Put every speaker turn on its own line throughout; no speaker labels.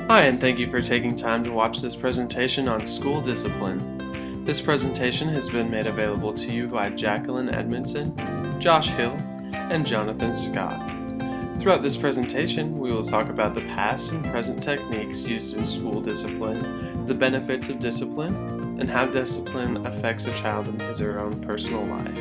Hi, and thank you for taking time to watch this presentation on school discipline. This presentation has been made available to you by Jacqueline Edmondson, Josh Hill, and Jonathan Scott. Throughout this presentation, we will talk about the past and present techniques used in school discipline, the benefits of discipline, and how discipline affects a child in his or her own personal life.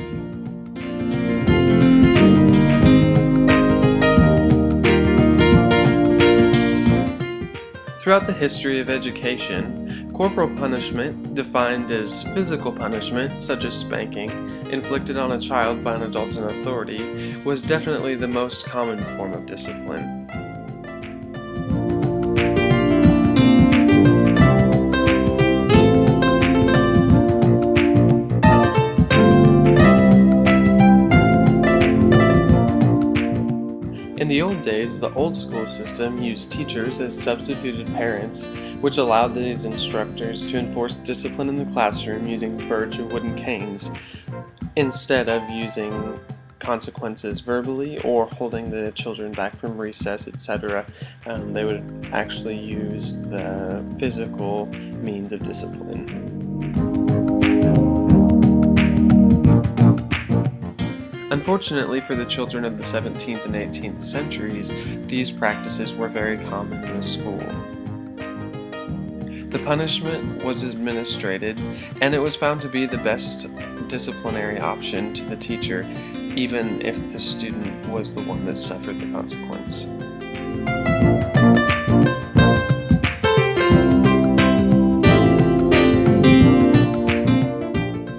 Throughout the history of education, corporal punishment, defined as physical punishment, such as spanking, inflicted on a child by an adult in authority, was definitely the most common form of discipline. In the old days, the old school system used teachers as substituted parents, which allowed these instructors to enforce discipline in the classroom using birch or wooden canes, instead of using consequences verbally or holding the children back from recess, etc. They would actually use the physical means of discipline. Unfortunately for the children of the 17th and 18th centuries, these practices were very common in the school. The punishment was administered, and it was found to be the best disciplinary option to the teacher, even if the student was the one that suffered the consequence.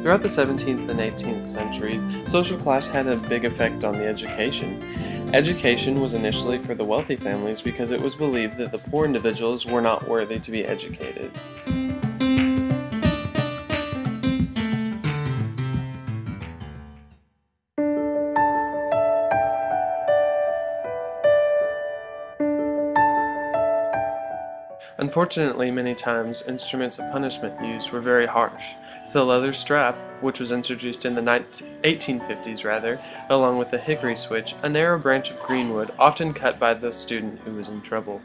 Throughout the 17th and 18th centuries, social class had a big effect on the education. Education was initially for the wealthy families because it was believed that the poor individuals were not worthy to be educated. Unfortunately, many times, instruments of punishment used were very harsh. The leather strap, which was introduced in the 1850s, along with the hickory switch, a narrow branch of greenwood, often cut by the student who was in trouble.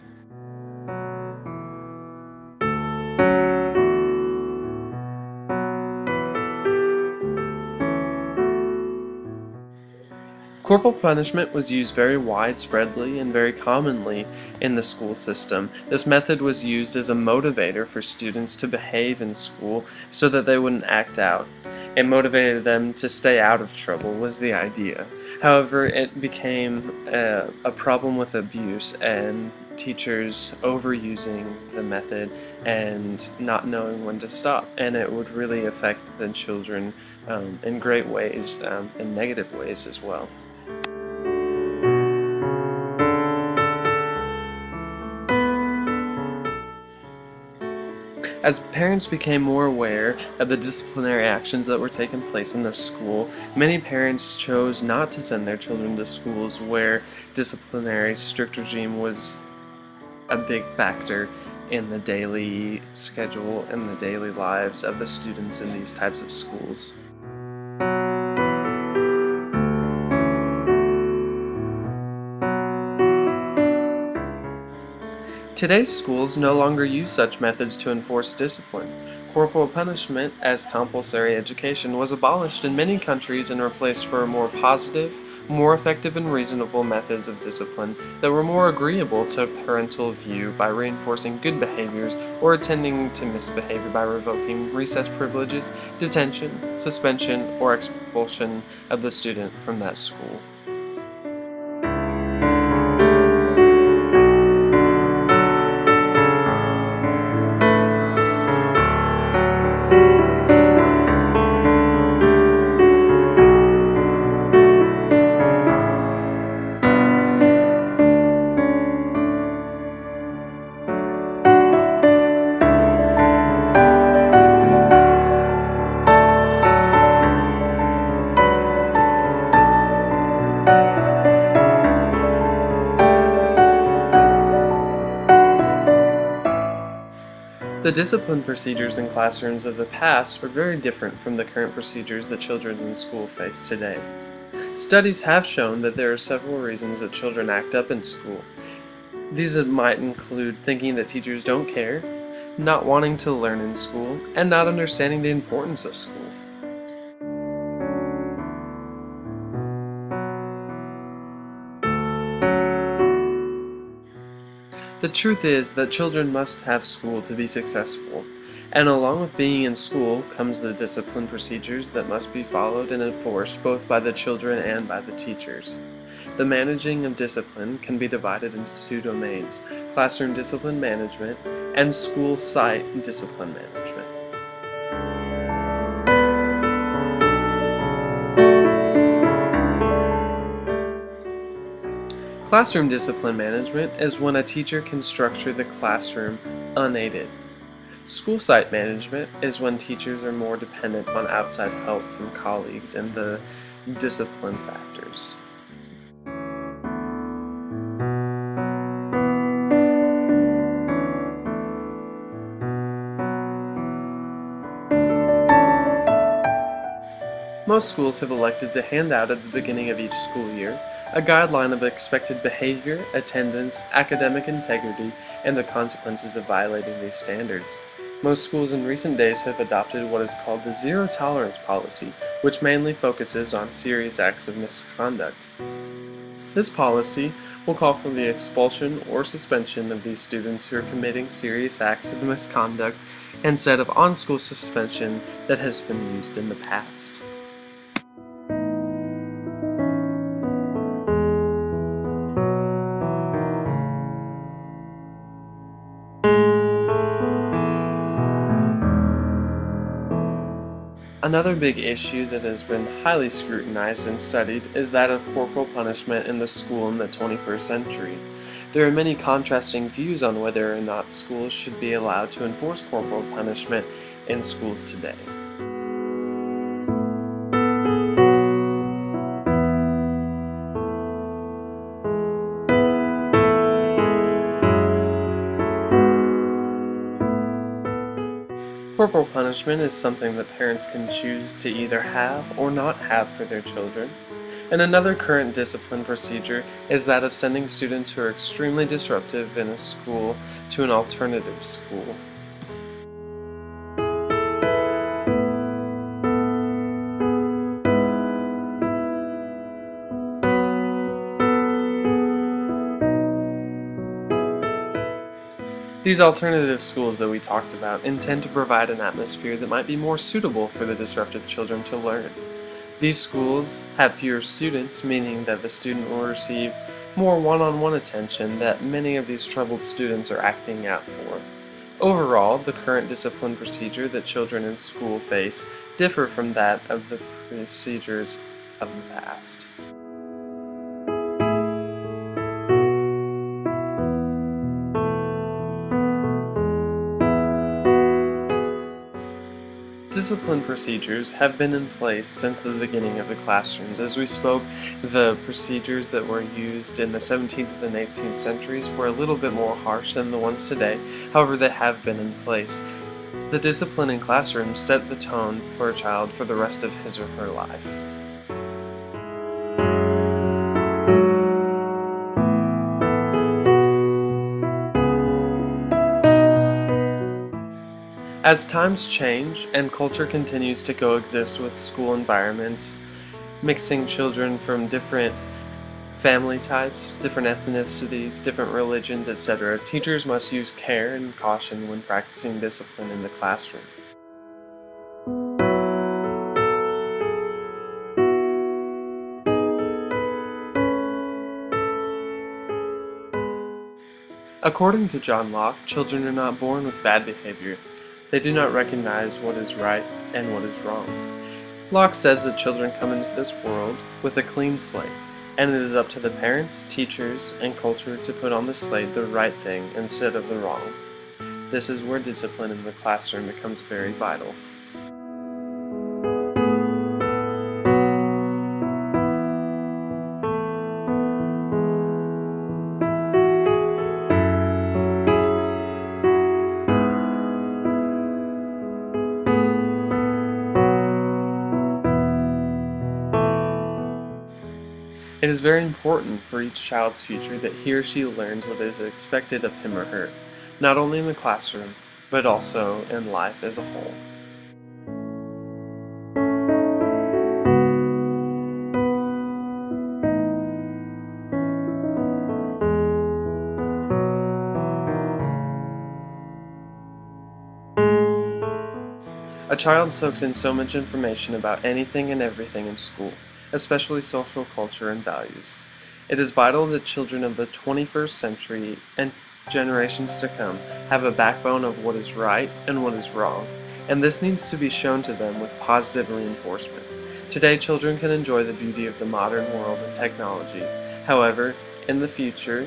Corporal punishment was used very widespreadly and very commonly in the school system. This method was used as a motivator for students to behave in school so that they wouldn't act out. It motivated them to stay out of trouble was the idea. However, it became a problem with abuse and teachers overusing the method and not knowing when to stop, and it would really affect the children in great ways, in negative ways as well. As parents became more aware of the disciplinary actions that were taking place in the school, many parents chose not to send their children to schools where disciplinary strict regime was a big factor in the daily schedule and the daily lives of the students in these types of schools. Today's schools no longer use such methods to enforce discipline. Corporal punishment as compulsory education was abolished in many countries and replaced for more positive, more effective and reasonable methods of discipline that were more agreeable to parental view by reinforcing good behaviors or attending to misbehavior by revoking recess privileges, detention, suspension, or expulsion of the student from that school. The discipline procedures in classrooms of the past are very different from the current procedures that children in school face today. Studies have shown that there are several reasons that children act up in school. These might include thinking that teachers don't care, not wanting to learn in school, and not understanding the importance of school. The truth is that children must have school to be successful, and along with being in school comes the discipline procedures that must be followed and enforced both by the children and by the teachers. The managing of discipline can be divided into two domains: classroom discipline management and school site discipline management. Classroom discipline management is when a teacher can structure the classroom unaided. School site management is when teachers are more dependent on outside help from colleagues and the discipline factors. Most schools have elected to hand out at the beginning of each school year a guideline of expected behavior, attendance, academic integrity, and the consequences of violating these standards. Most schools in recent days have adopted what is called the zero tolerance policy, which mainly focuses on serious acts of misconduct. This policy will call for the expulsion or suspension of these students who are committing serious acts of misconduct instead of on-school suspension that has been used in the past. Another big issue that has been highly scrutinized and studied is that of corporal punishment in the school in the 21st century. There are many contrasting views on whether or not schools should be allowed to enforce corporal punishment in schools today. Corporal punishment is something that parents can choose to either have or not have for their children. And another current discipline procedure is that of sending students who are extremely disruptive in a school to an alternative school. These alternative schools that we talked about intend to provide an atmosphere that might be more suitable for the disruptive children to learn. These schools have fewer students, meaning that the student will receive more one-on-one attention that many of these troubled students are acting out for. Overall, the current discipline procedure that children in school face differ from that of the procedures of the past. Discipline procedures have been in place since the beginning of the classrooms. As we spoke, the procedures that were used in the 17th and 18th centuries were a little bit more harsh than the ones today. However, they have been in place. The discipline in classrooms set the tone for a child for the rest of his or her life. As times change and culture continues to coexist with school environments, mixing children from different family types, different ethnicities, different religions, etc., teachers must use care and caution when practicing discipline in the classroom. According to John Locke, children are not born with bad behavior. They do not recognize what is right and what is wrong. Locke says that children come into this world with a clean slate, and it is up to the parents, teachers, and culture to put on the slate the right thing instead of the wrong. This is where discipline in the classroom becomes very vital. It is very important for each child's future that he or she learns what is expected of him or her, not only in the classroom, but also in life as a whole. A child soaks in so much information about anything and everything in school, especially social culture and values. It is vital that children of the 21st century and generations to come have a backbone of what is right and what is wrong, and this needs to be shown to them with positive reinforcement. Today, children can enjoy the beauty of the modern world and technology. However, in the future,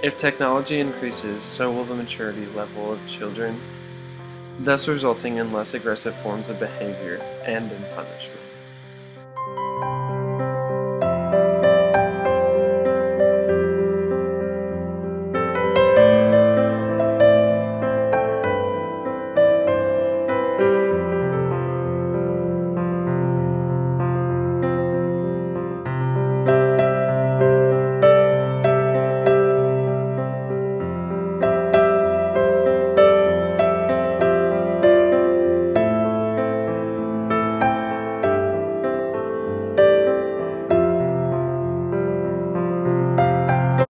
if technology increases, so will the maturity level of children, thus resulting in less aggressive forms of behavior and in punishment.